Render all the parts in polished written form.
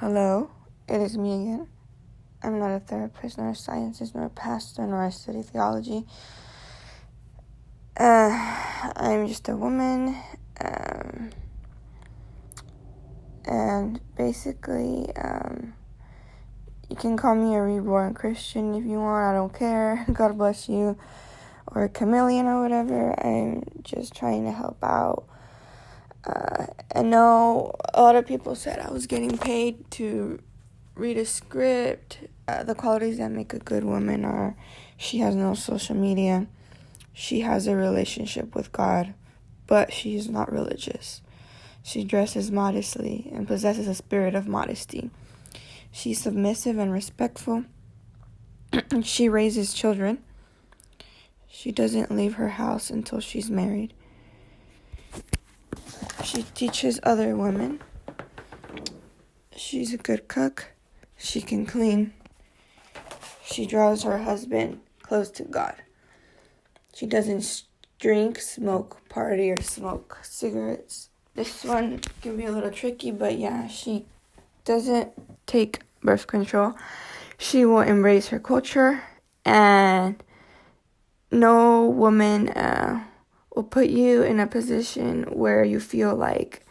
Hello, it is me again. I'm not a therapist, nor a scientist, nor a pastor, nor I study theology. I'm just a woman, and basically, you can call me a reborn Christian if you want. I don't care. God bless you. Or a chameleon or whatever. I'm just trying to help out. I know a lot of people said I was getting paid to read a script. The qualities that make a good woman are she has no social media, she has a relationship with God, but she is not religious. She dresses modestly and possesses a spirit of modesty. She's submissive and respectful. She raises children. She doesn't leave her house until she's married. She teaches other women. She's a good cook. She can clean. She draws her husband close to God. She doesn't drink, smoke, party, or smoke cigarettes. This one can be a little tricky, but yeah, she doesn't take birth control. She will embrace her culture, and no woman will put you in a position where you feel like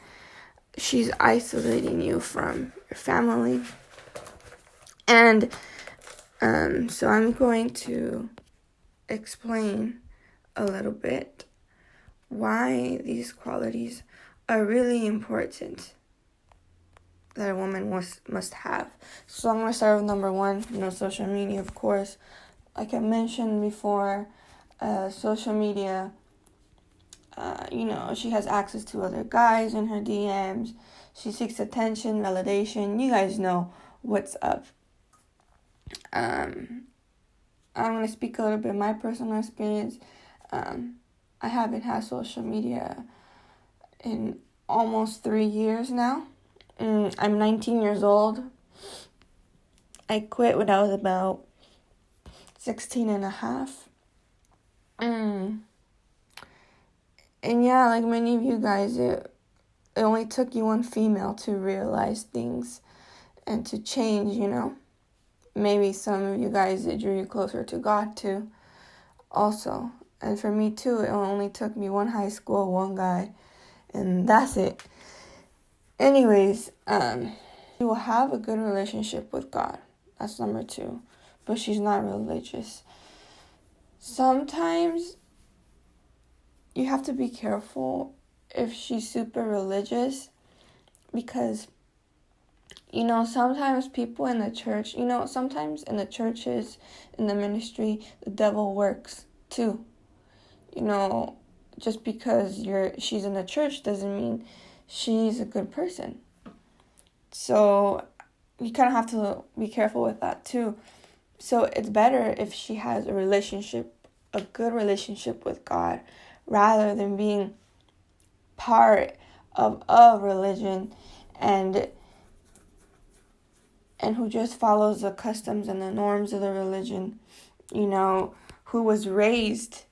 she's isolating you from your family. And so I'm going to explain a little bit why these qualities are really important that a woman must have. So I'm going to start with number one, social media, of course. Like I mentioned before, social media, she has access to other guys in her DMs. She seeks attention, validation. You guys know what's up. I'm going to speak a little bit of my personal experience. I haven't had social media in almost 3 years now. I'm 19 years old. I quit when I was about 16 and a half. And yeah, like many of you guys, it only took you one female to realize things and to change, Maybe some of you guys, it drew you closer to God too, also. And for me too, it only took me one high school, one guy, and that's it. Anyways, she will have a good relationship with God. That's number two. But she's not religious. Sometimes you have to be careful if she's super religious, because sometimes people in the church, sometimes in the churches, in the ministry, the devil works too. Just because she's in the church doesn't mean she's a good person. So you kind of have to be careful with that too. So it's better if she has a good relationship with God, rather than being part of a religion and who just follows the customs and the norms of the religion, who was raised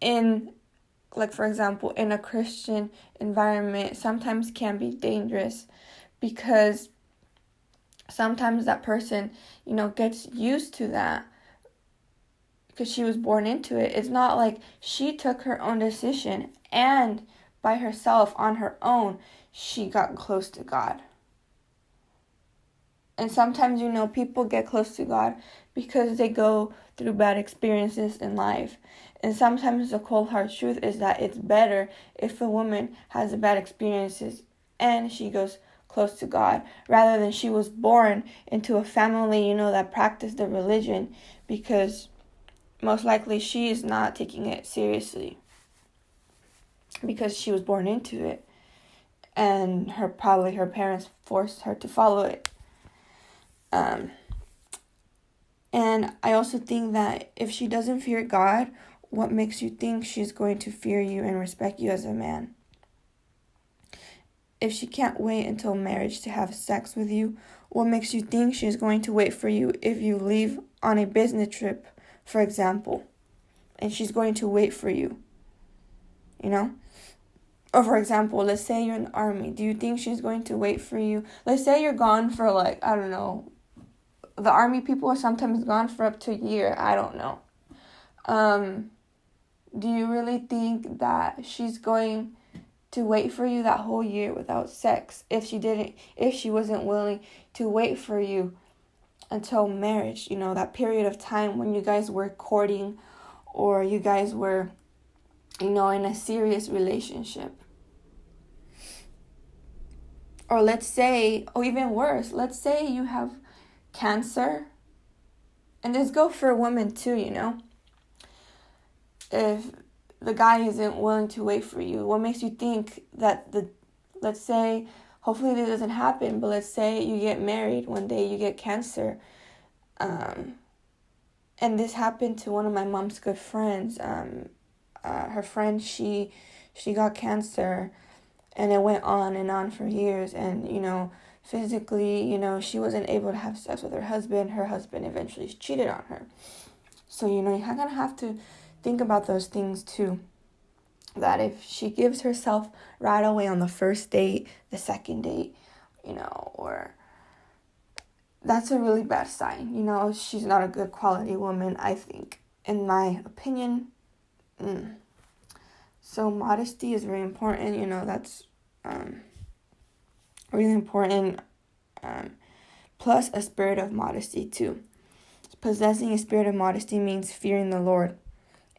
in, like, for example, in a Christian environment, sometimes can be dangerous, because sometimes that person, gets used to that because she was born into it. It's not like she took her own decision and by herself, on her own, she got close to God. And sometimes, people get close to God because they go through bad experiences in life. And sometimes the cold hard truth is that it's better if a woman has bad experiences and she goes close to God, rather than she was born into a family, that practiced the religion, because most likely she is not taking it seriously because she was born into it. And her parents forced her to follow it. And I also think that if she doesn't fear God, what makes you think she's going to fear you and respect you as a man? If she can't wait until marriage to have sex with you, what makes you think she's going to wait for you if you leave on a business trip, for example, and she's going to wait for you? Or for example, let's say you're in the army. Do you think she's going to wait for you? Let's say you're gone for like, I don't know. The army people are sometimes gone for up to a year. I don't know. Do you really think that she's going to wait for you that whole year without sex if she wasn't willing to wait for you until marriage, that period of time when you guys were courting or you guys were, in a serious relationship? Or let's say, or even worse, let's say you have cancer, and this goes for women too, if the guy isn't willing to wait for you, what makes you think that let's say, hopefully this doesn't happen, but let's say you get married one day, you get cancer, and this happened to one of my mom's good friends. Her friend, she got cancer, and it went on and on for years, and physically, she wasn't able to have sex with her husband. Her husband eventually cheated on her. So you're gonna have to think about those things too. That if she gives herself right away on the first date, the second date, or that's a really bad sign. She's not a good quality woman, I think, in my opinion. So modesty is very important. That's really important. Plus a spirit of modesty too. Possessing a spirit of modesty means fearing the Lord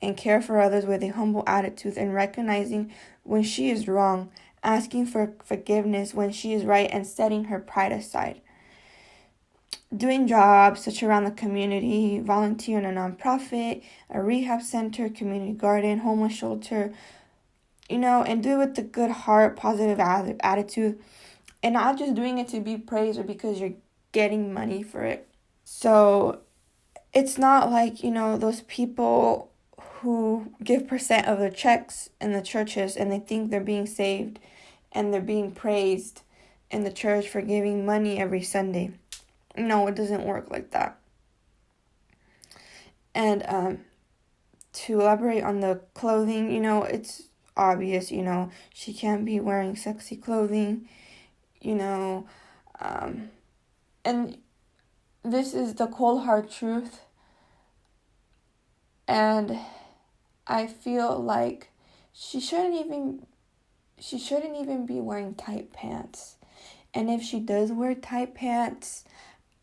and care for others with a humble attitude and recognizing when she is wrong, asking for forgiveness when she is right, and setting her pride aside. Doing jobs such around the community, volunteer in a nonprofit, a rehab center, community garden, homeless shelter, and do it with a good heart, positive attitude, and not just doing it to be praised or because you're getting money for it. So it's not like, those people who give % of their checks in the churches and they think they're being saved and they're being praised in the church for giving money every Sunday. No, it doesn't work like that. And to elaborate on the clothing, it's obvious, she can't be wearing sexy clothing, and this is the cold hard truth. And I feel like she shouldn't even be wearing tight pants. And if she does wear tight pants,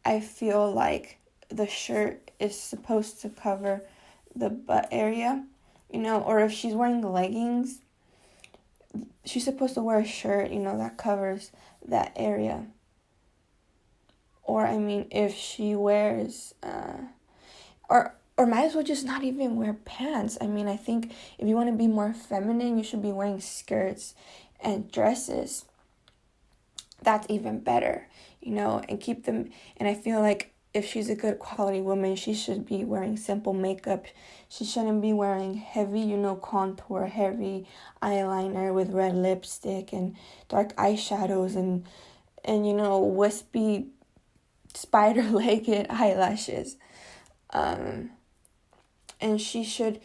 I feel like the shirt is supposed to cover the butt area, or if she's wearing leggings, she's supposed to wear a shirt, that covers that area. Or, if she wears, or might as well just not even wear pants. I think if you want to be more feminine, you should be wearing skirts and dresses. That's even better, and keep them. And I feel like if she's a good quality woman, she should be wearing simple makeup. She shouldn't be wearing heavy, contour, heavy eyeliner with red lipstick and dark eyeshadows and wispy spider-legged eyelashes. And she should,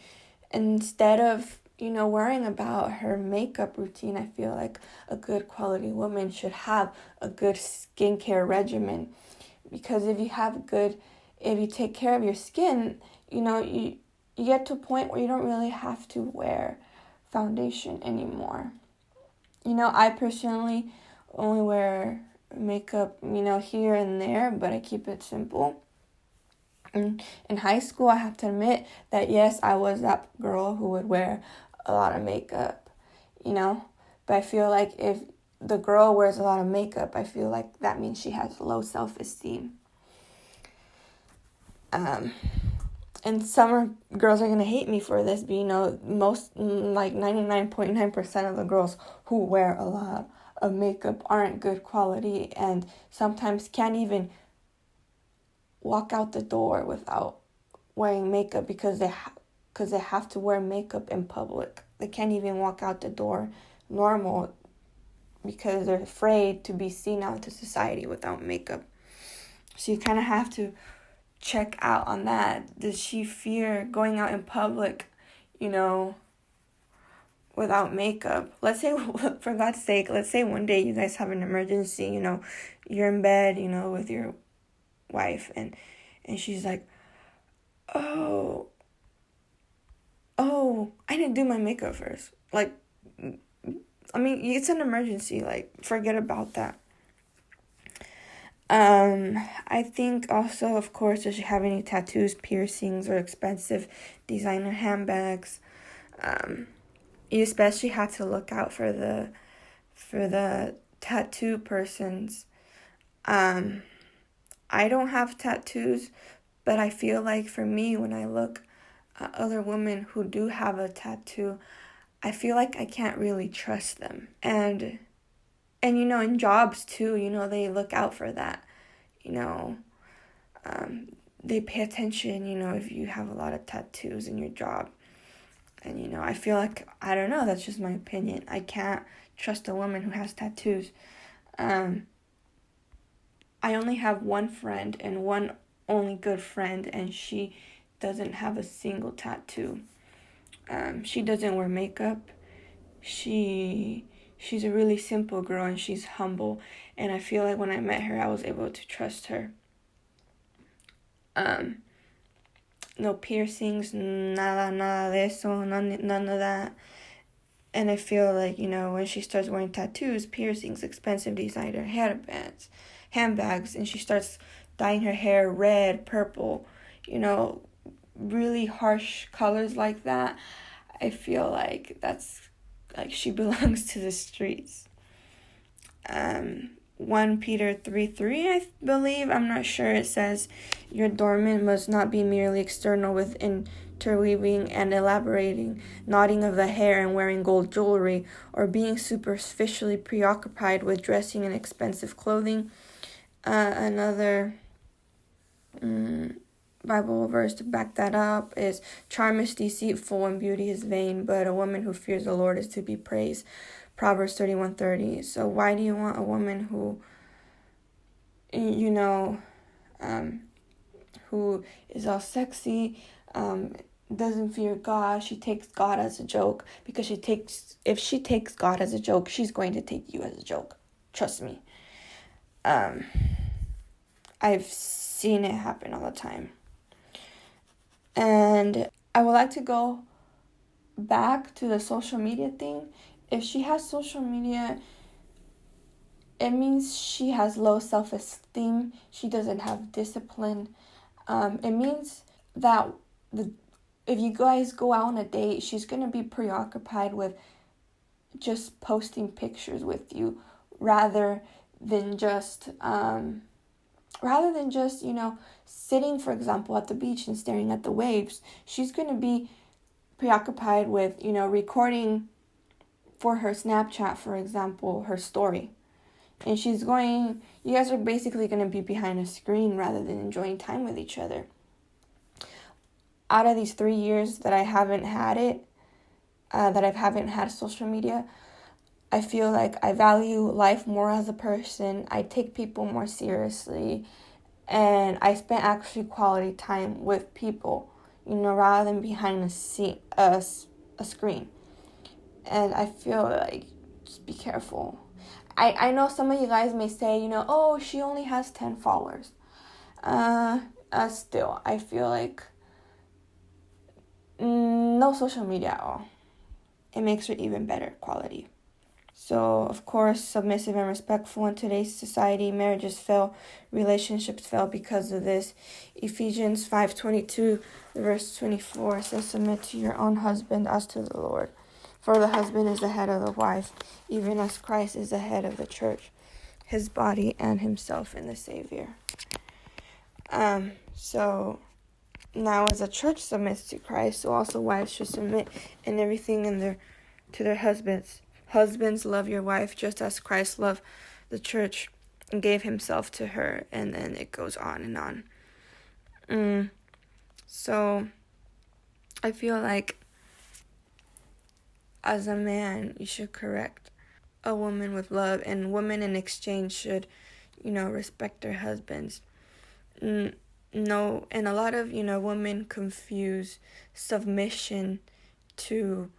instead of, worrying about her makeup routine, I feel like a good quality woman should have a good skincare regimen. Because if you take care of your skin, you get to a point where you don't really have to wear foundation anymore. I personally only wear makeup, here and there, but I keep it simple. In high school, I have to admit that, yes, I was that girl who would wear a lot of makeup, But I feel like if the girl wears a lot of makeup, I feel like that means she has low self-esteem. And some girls are going to hate me for this, but, most, like 99.9% of the girls who wear a lot of makeup aren't good quality and sometimes can't even walk out the door without wearing makeup because they have to wear makeup in public. They can't even walk out the door normal because they're afraid to be seen out to society without makeup. So you kind of have to check out on that. Does she fear going out in public, without makeup. Let's say, for God's sake, let's say one day you guys have an emergency, you're in bed, with your wife, and she's like, oh, I didn't do my makeup first. Like, I mean, it's an emergency. Like, forget about that. I think also, of course, does she have any tattoos, piercings, or expensive designer handbags? You especially have to look out for the tattoo persons. I don't have tattoos, but I feel like for me, when I look at other women who do have a tattoo, I feel like I can't really trust them. And in jobs too, they look out for that. They pay attention, if you have a lot of tattoos in your job. And, I feel like, I don't know, that's just my opinion. I can't trust a woman who has tattoos. I only have one friend, and one only good friend, and she doesn't have a single tattoo. She doesn't wear makeup. She's a really simple girl, and she's humble. And I feel like when I met her, I was able to trust her. No piercings, nada de eso, none of that. And I feel like, when she starts wearing tattoos, piercings, expensive designer handbags, and she starts dyeing her hair red, purple, really harsh colors like that, I feel like that's, like, she belongs to the streets. 1 Peter 3:3, I believe, I'm not sure, it says, your adornment must not be merely external with interweaving and elaborating, knotting of the hair and wearing gold jewelry, or being superficially preoccupied with dressing in expensive clothing. Another Bible verse to back that up is, charm is deceitful and beauty is vain, but a woman who fears the Lord is to be praised. Proverbs 31:30. So why do you want a woman who, who is all sexy, doesn't fear God? She takes God as a joke, because if she takes God as a joke, she's going to take you as a joke. Trust me. I've seen it happen all the time. And I would like to go back to the social media thing. If she has social media, it means she has low self-esteem. She doesn't have discipline. It means that if you guys go out on a date, she's going to be preoccupied with just posting pictures with you rather than just sitting, for example, at the beach and staring at the waves. She's going to be preoccupied with, recording for her Snapchat, for example, her story. And you guys are basically going to be behind a screen rather than enjoying time with each other. Out of these 3 years that I haven't had social media, I feel like I value life more as a person. I take people more seriously. And I spent actually quality time with people, rather than behind a screen. And I feel like, just be careful. I know some of you guys may say, oh, she only has 10 followers. Still, I feel like no social media at all. It makes her even better quality. So, of course, submissive and respectful in today's society. Marriages fail, relationships fail because of this. Ephesians 5:22, verse 24 says, submit to your own husband as to the Lord. For the husband is the head of the wife, even as Christ is the head of the church, his body, and himself in the Savior. So now as the church submits to Christ, so also wives should submit in everything to their husbands. Husbands, love your wife just as Christ loved the church and gave himself to her. And then it goes on and on. So I feel like as a man, you should correct a woman with love, and women in exchange should, respect their husbands. No, and a lot of, women confuse submission to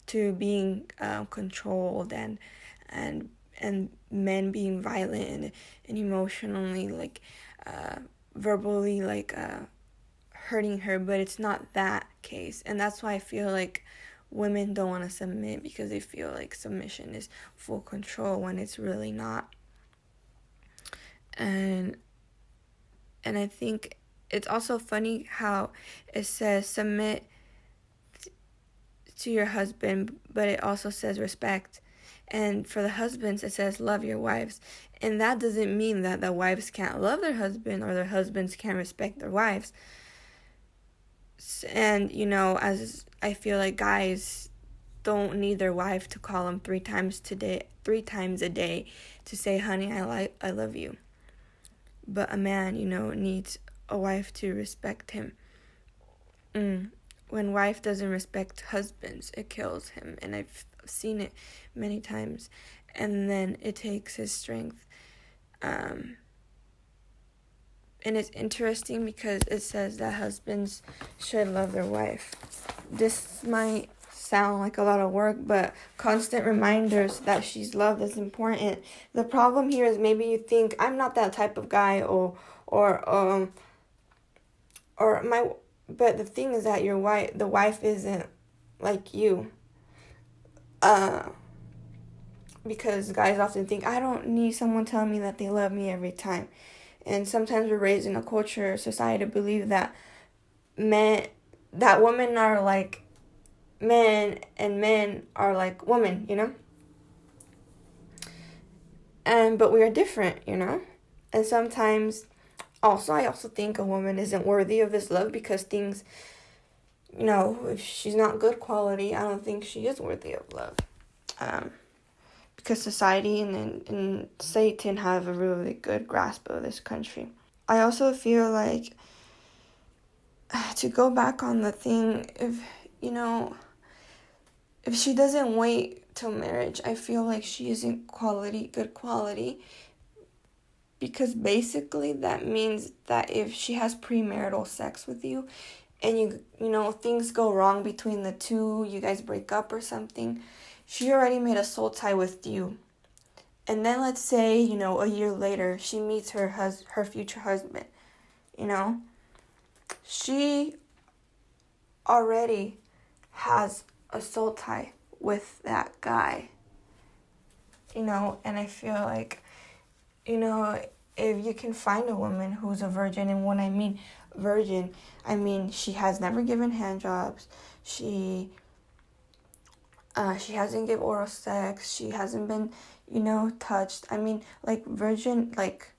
to being controlled and men being violent and emotionally like verbally like hurting her, but it's not that case. And that's why I feel like women don't want to submit, because they feel like submission is full control when it's really not. And I think it's also funny how it says submit to your husband, but it also says respect. And for the husbands, it says love your wives. And that doesn't mean that the wives can't love their husband or their husbands can't respect their wives. And, as I feel like guys don't need their wife to call them 3 times a day to say, honey, I love you. But a man, needs a wife to respect him. When wife doesn't respect husbands, it kills him. And I've seen it many times. And then it takes his strength. And it's interesting because it says that husbands should love their wife. This might sound like a lot of work, but constant reminders that she's loved is important. The problem here is maybe you think I'm not that type of guy, but the thing is that the wife isn't like you. Because guys often think I don't need someone telling me that they love me every time. And sometimes we're raised in a culture, society to believe that women are like men and men are like women, but we are different, And sometimes I also think a woman isn't worthy of this love because things, if she's not good quality, I don't think she is worthy of love. Because society and Satan have a really good grasp of this country. I also feel like, to go back on the thing, if she doesn't wait till marriage, I feel like she isn't good quality. Because basically that means that if she has premarital sex with you and things go wrong between the two, you guys break up or something, she already made a soul tie with you. And then let's say, a year later, she meets her future husband, She already has a soul tie with that guy, and I feel like, if you can find a woman who's a virgin, and when I mean virgin, I mean she has never given hand jobs, she hasn't given oral sex, she hasn't been, touched. I mean, like virgin, like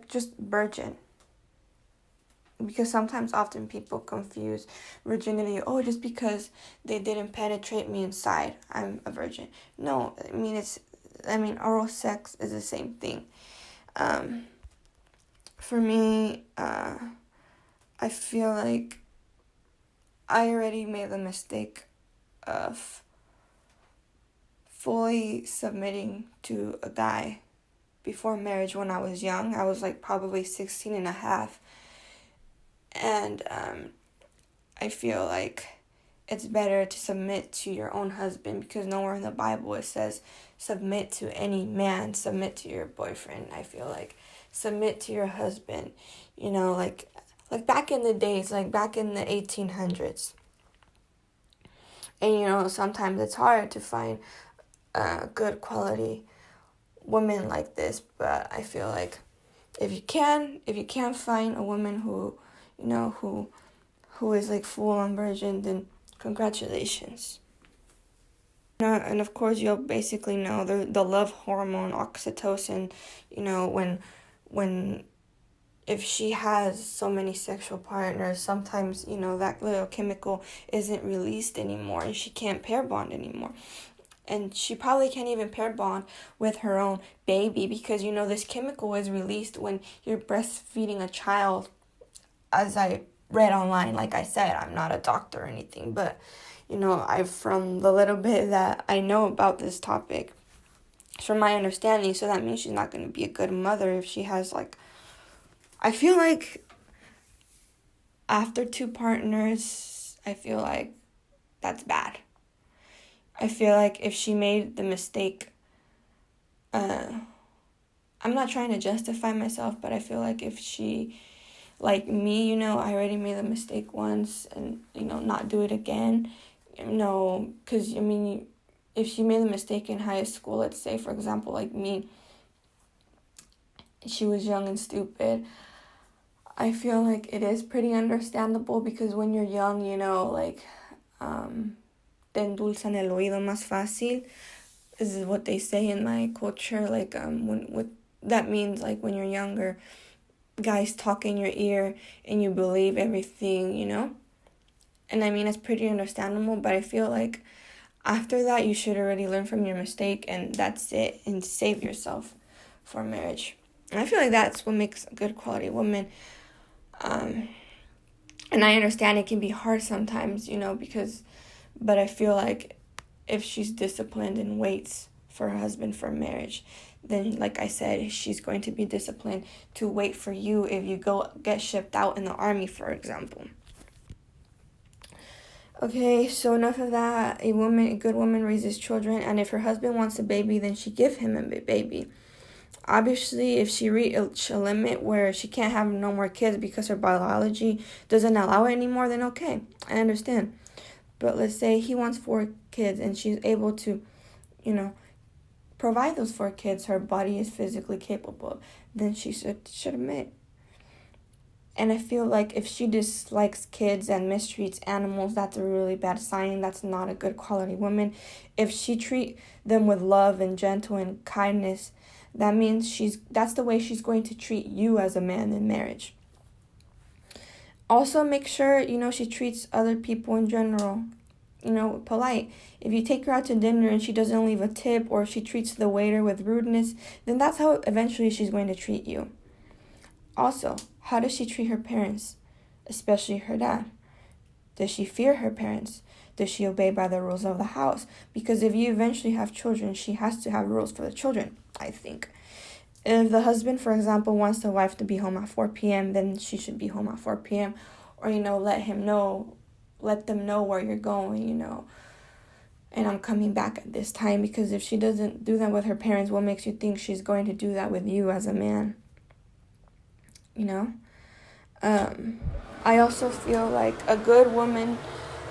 just virgin. Because often people confuse virginity. Oh, just because they didn't penetrate me inside, I'm a virgin. No, oral sex is the same thing. For me, I feel like I already made the mistake of fully submitting to a guy before marriage when I was young. I was like probably 16 and a half. And I feel like it's better to submit to your own husband, because nowhere in the Bible it says submit to any man, submit to your boyfriend. I feel like submit to your husband, like back in the days, like back in the 1800s. And, sometimes it's hard to find good quality women like this, but I feel like if you can find a woman who is like full-on virgin, then congratulations. And of course, you'll basically know the love hormone oxytocin, when if she has so many sexual partners, sometimes, that little chemical isn't released anymore and she can't pair bond anymore. And she probably can't even pair bond with her own baby because, this chemical is released when you're breastfeeding a child. As I read online, like I said, I'm not a doctor or anything, but, from the little bit that I know about this topic, it's from my understanding, so that means she's not going to be a good mother if she has, I feel like after 2 partners, I feel like that's bad. I feel like if she made the mistake, I'm not trying to justify myself, but I feel like if she, like me, I already made the mistake once and, not do it again, because, if she made a mistake in high school, let's say, for example, like me, she was young and stupid, I feel like it is pretty understandable because when you're young, te endulzan el oído más fácil. This is what they say in my culture. Like, that means, like, when you're younger, guys talk in your ear and you believe everything, And it's pretty understandable, but I feel like after that, you should already learn from your mistake and that's it, and save yourself for marriage. And I feel like that's what makes a good quality woman. And I understand it can be hard sometimes, but I feel like if she's disciplined and waits for her husband for marriage, then, like I said, she's going to be disciplined to wait for you if you get shipped out in the army, for example. Okay, so enough of that. A good woman raises children, and if her husband wants a baby, then she give him a baby. Obviously, if she reach a limit where she can't have no more kids because her biology doesn't allow it anymore, then okay, I understand. But let's say he wants 4 kids and she's able to, provide those 4 kids, her body is physically capable of, then she should admit. And I feel like if she dislikes kids and mistreats animals, that's a really bad sign. That's not a good quality woman. If she treats them with love and gentle and kindness, that means that's the way she's going to treat you as a man in marriage. Also, make sure, she treats other people in general, polite. If you take her out to dinner and she doesn't leave a tip, or she treats the waiter with rudeness, then that's how eventually she's going to treat you. Also, how does she treat her parents, especially her dad? Does she fear her parents? Does she obey by the rules of the house? Because if you eventually have children, she has to have rules for the children, I think. If the husband, for example, wants the wife to be home at 4 p.m., then she should be home at 4 p.m. Or, let them know where you're going, and I'm coming back at this time. Because if she doesn't do that with her parents, what makes you think she's going to do that with you as a man? I also feel like a good woman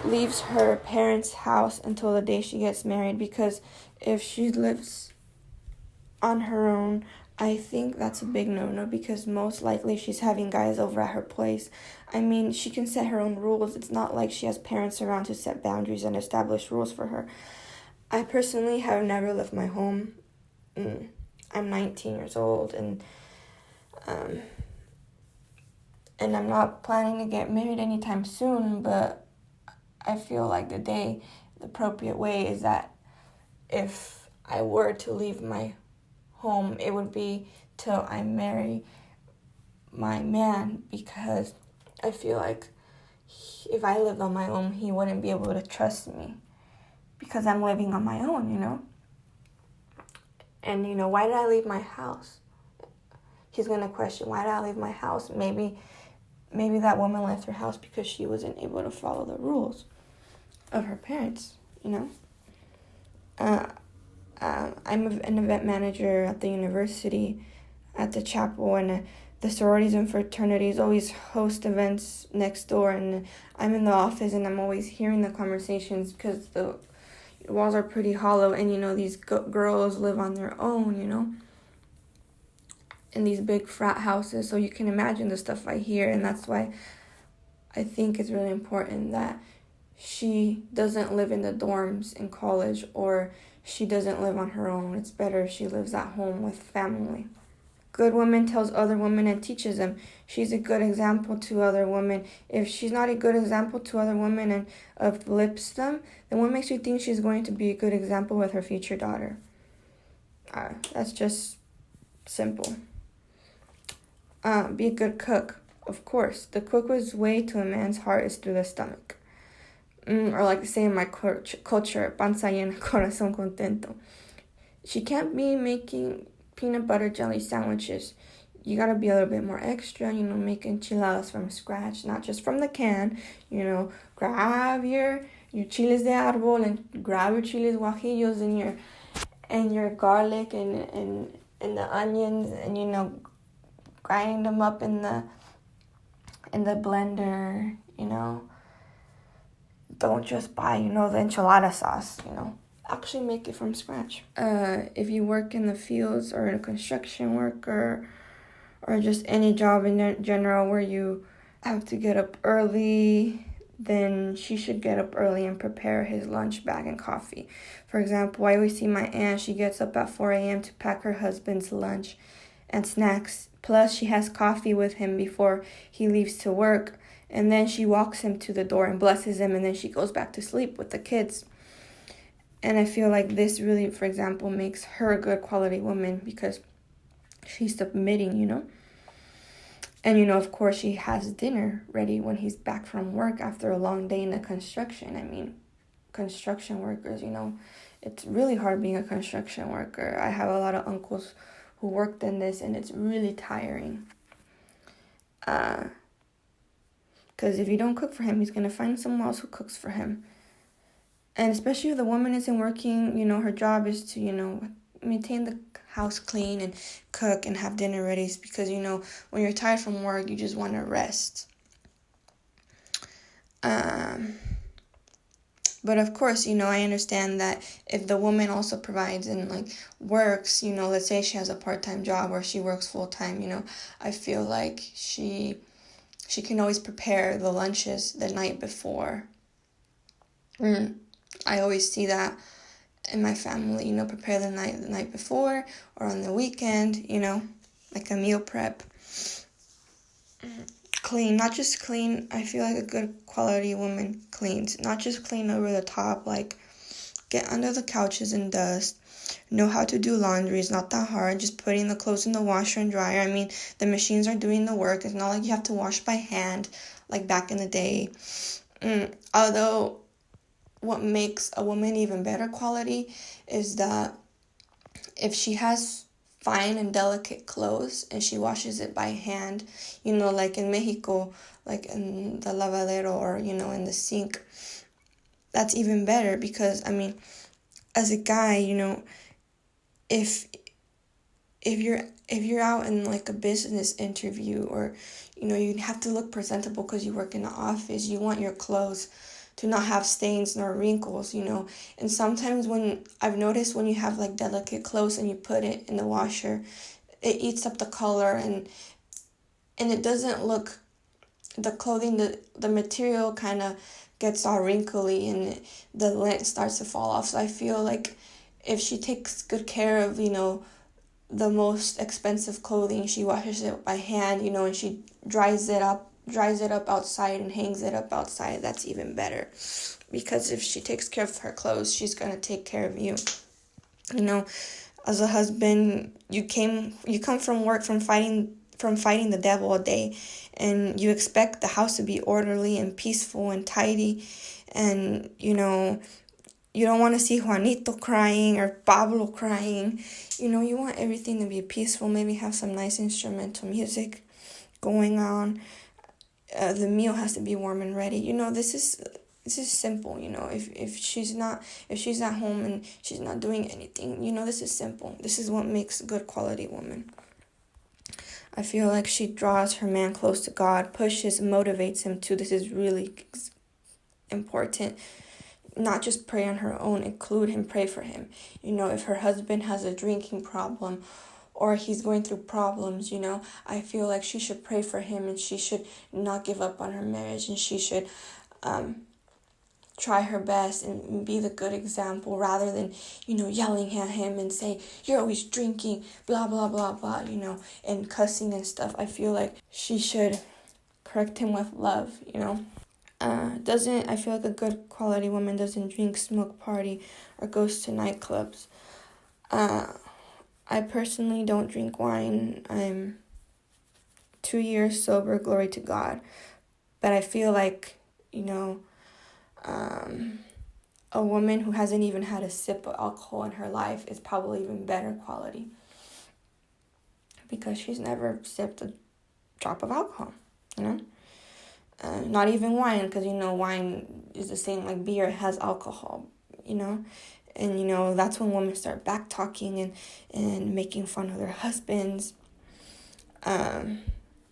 leaves her parents' house until the day she gets married, because if she lives on her own, I think that's a big no-no, because most likely she's having guys over at her place. She can set her own rules. It's not like she has parents around to set boundaries and establish rules for her. I personally have never left my home. I'm 19 years old, and I'm not planning to get married anytime soon, but I feel like the appropriate way is that if I were to leave my home, it would be till I marry my man, because I feel like if I lived on my own, he wouldn't be able to trust me because I'm living on my own, And, why did I leave my house? He's going to question, why did I leave my house? Maybe that woman left her house because she wasn't able to follow the rules of her parents, I'm an event manager at the university, at the chapel, and the sororities and fraternities always host events next door, and I'm in the office and I'm always hearing the conversations because the walls are pretty hollow, and these girls live on their own, in these big frat houses, so you can imagine the stuff I hear, and that's why I think it's really important that she doesn't live in the dorms in college, or she doesn't live on her own. It's better if she lives at home with family. Good woman tells other women and teaches them. She's a good example to other women. If she's not a good example to other women and uplifts them, then what makes you think she's going to be a good example with her future daughter? That's just simple. Be a good cook. Of course, the quickest way to a man's heart is through the stomach. Or like they say in my culture, panza llena, corazón contento. She can't be making peanut butter jelly sandwiches. You gotta be a little bit more extra, make enchiladas from scratch, not just from the can. Grab your your chiles de árbol and grab your chiles guajillos and your garlic and the onions, and grind them up in the blender. Don't just buy the enchilada sauce. Actually make it from scratch. If you work in the fields or in a construction worker or just any job in general where you have to get up early, then she should get up early and prepare his lunch bag and coffee. For example, I always see my aunt, she gets up at 4 a.m. to pack her husband's lunch and snacks. Plus, she has coffee with him before he leaves to work. And then she walks him to the door and blesses him, and then she goes back to sleep with the kids. And I feel like this really, for example, makes her a good quality woman because she's submitting. And, of course, she has dinner ready when he's back from work after a long day in the construction. I mean, construction workers, it's really hard being a construction worker. I have a lot of uncles who worked in this, and it's really tiring. Because if you don't cook for him, he's going to find someone else who cooks for him. And especially if the woman isn't working, her job is to, maintain the house clean and cook and have dinner ready. Because, when you're tired from work, you just want to rest. But of course, I understand that if the woman also provides and works, let's say she has a part-time job or she works full-time, I feel like she can always prepare the lunches the night before. I always see that in my family, prepare the night before or on the weekend, like a meal prep. Clean, not just clean. I feel like a good quality woman cleans, not just clean over the top, get under the couches and dust. Know how to do laundry. It's not that hard. Just putting the clothes in the washer and dryer. I mean, the machines are doing the work. It's not like you have to wash by hand like back in the day. Although what makes a woman even better quality is that if she has fine and delicate clothes and she washes it by hand, like in Mexico, like in the lavadero or, in the sink, that's even better because, I mean, as a guy, if you're out in a business interview or, you have to look presentable because you work in the office, you want your clothes to not have stains nor wrinkles, and sometimes I've noticed when you have delicate clothes and you put it in the washer, it eats up the color and it doesn't look, the clothing, the material kind of gets all wrinkly and the lint starts to fall off. So I feel like if she takes good care of, the most expensive clothing, she washes it by hand, and she dries it up outside and hangs it up outside, that's even better. Because if she takes care of her clothes, she's going to take care of you. As a husband, you come from work from fighting the devil all day, and you expect the house to be orderly and peaceful and tidy, and you don't want to see Juanito crying or Pablo crying. You want everything to be peaceful, maybe have some nice instrumental music going on. The meal has to be warm and ready. This is simple. If she's at home and she's not doing anything, this is simple. This is what makes a good quality woman. I feel like she draws her man close to God, pushes, motivates him too. This is really important. Not just pray on her own, include him, pray for him. If her husband has a drinking problem or he's going through problems, I feel like she should pray for him and she should not give up on her marriage and she should try her best and be the good example rather than, yelling at him and saying, you're always drinking, blah, blah, blah, blah, and cussing and stuff. I feel like she should correct him with love, I feel like a good quality woman doesn't drink, smoke, party, or goes to nightclubs. I personally don't drink wine. I'm 2 years sober, glory to God. But I feel like, a woman who hasn't even had a sip of alcohol in her life is probably even better quality. Because she's never sipped a drop of alcohol, Not even wine, because, wine is the same like beer, it has alcohol, And, that's when women start back-talking and making fun of their husbands.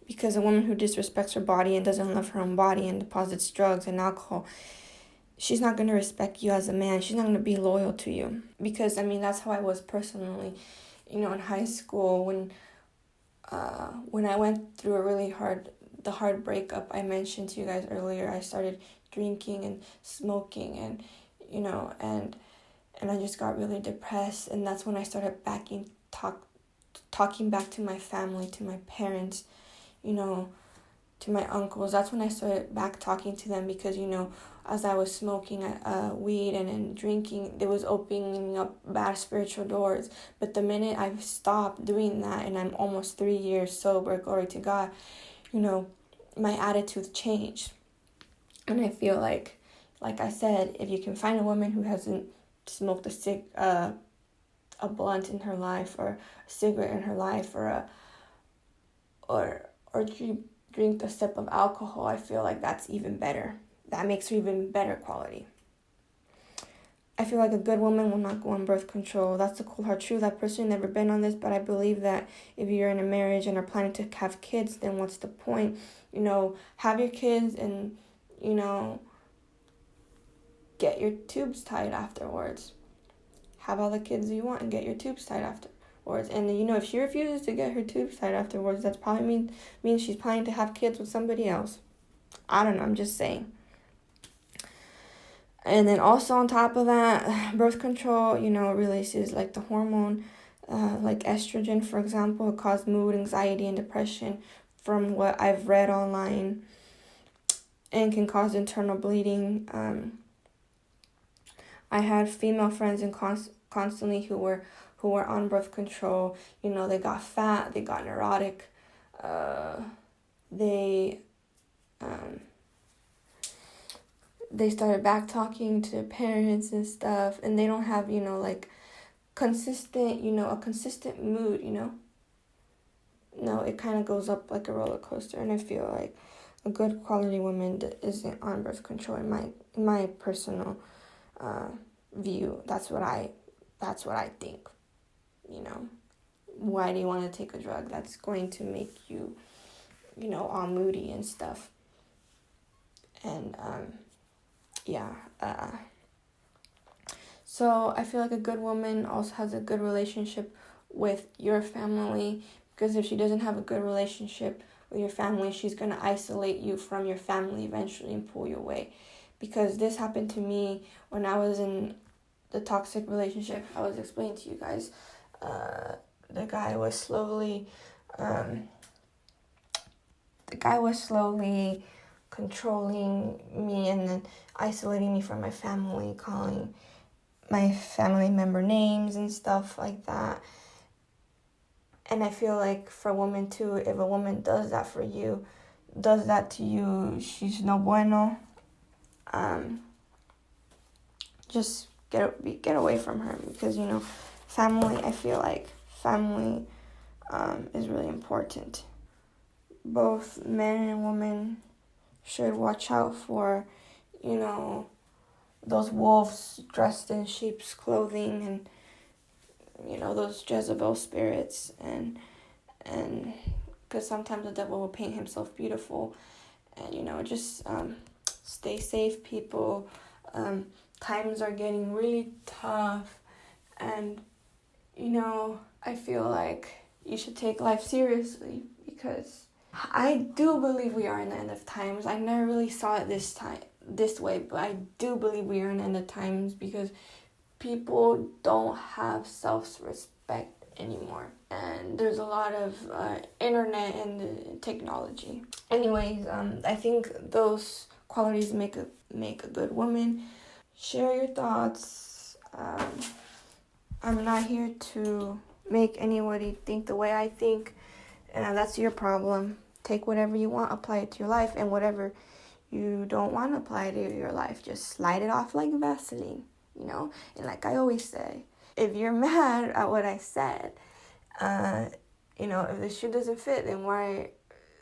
Because a woman who disrespects her body and doesn't love her own body and deposits drugs and alcohol, she's not going to respect you as a man. She's not going to be loyal to you. Because, that's how I was personally, in high school when I went through the hard breakup I mentioned to you guys earlier. I started drinking and smoking and I just got really depressed, and that's when I started talking back to my family, to my parents, to my uncles. That's when I started back talking to them, because as I was smoking weed and drinking, it was opening up bad spiritual doors. But the minute I stopped doing that, and I'm almost 3 years sober, glory to God, my attitude changed. And I feel like I said, if you can find a woman who hasn't smoked a blunt in her life, or a cigarette in her life, or drink a sip of alcohol, I feel like that's even better. That makes her even better quality. I feel like a good woman will not go on birth control. That's the cold hard truth. I've personally never been on this, but I believe that if you're in a marriage and are planning to have kids, then what's the point? Have your kids and, get your tubes tied afterwards. Have all the kids you want and get your tubes tied afterwards. And, if she refuses to get her tubes tied afterwards, that's probably means she's planning to have kids with somebody else. I don't know, I'm just saying. And then also on top of that, birth control, releases like the hormone, like estrogen, for example. It causes mood, anxiety, and depression from what I've read online, and can cause internal bleeding. I had female friends and constantly who were on birth control. They got fat, they got neurotic, they started back talking to their parents and stuff, and they don't have consistent a consistent mood. No, it kind of goes up like a roller coaster, and I feel like a good quality woman isn't on birth control in my personal view. That's what I think. Why do you want to take a drug that's going to make you all moody and stuff? And so I feel like a good woman also has a good relationship with your family, because if she doesn't have a good relationship with your family, she's going to isolate you from your family eventually and pull you away. Because this happened to me when I was in the toxic relationship I was explaining to you guys. The guy was slowly controlling me and then isolating me from my family, calling my family member names and stuff like that. And I feel like for a woman too, if a woman does that to you, she's no bueno. Just get away from her, because family. I feel like family is really important. Both men and women should watch out for those wolves dressed in sheep's clothing, and those Jezebel spirits, and because sometimes the devil will paint himself beautiful, and just stay safe, people. Times are getting really tough, and I feel like you should take life seriously, because I do believe we are in the end of times. I never really saw it this way, but I do believe we are in the end of times, because people don't have self-respect anymore, and there's a lot of internet and technology. Anyways, I think those qualities make a good woman. Share your thoughts. I'm not here to make anybody think the way I think, and that's your problem. Take whatever you want, apply it to your life, and whatever you don't want to apply to your life, just slide it off like Vaseline, And like I always say, if you're mad at what I said, if the shoe doesn't fit, then why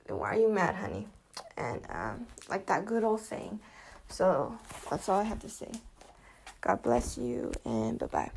are you mad, honey? and like that good old saying. So that's all I have to say. God bless you, and bye-bye.